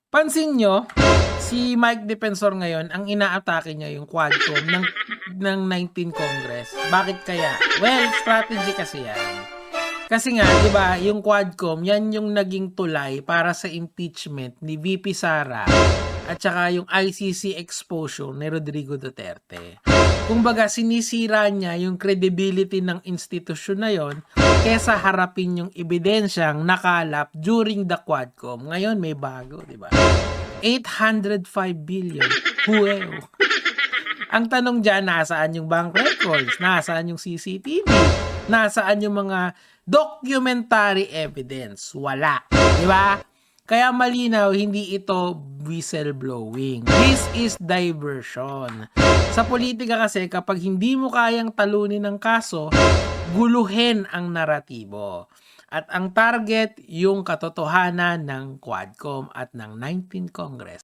Pansin niyo, si Mike Defensor ngayon ang inaatake niya yung Quadcom ng 19th Congress. Bakit kaya? Well, strategy kasi yan. Kasi nga, 'di ba, yung Quadcom, yan yung naging tulay para sa impeachment ni VP Sara at saka yung ICC exposure ni Rodrigo Duterte. Kumbaga, sinisira niya yung credibility ng institusyon na yon kesa harapin yung ebidensyang nakalap during the Quadcom. Ngayon may bago, 'di ba? 805 billion. Wow. Ang tanong diyan, nasaan yung bank records? Nasaan yung CCTV? Nasaan yung mga documentary evidence? Wala, 'di ba? Kaya malinaw, hindi ito whistleblowing. This is diversion. Sa politika kasi, kapag hindi mo kayang talunin ng kaso, guluhin ang naratibo. At ang target, yung katotohanan ng Quadcom at ng 19th Congress.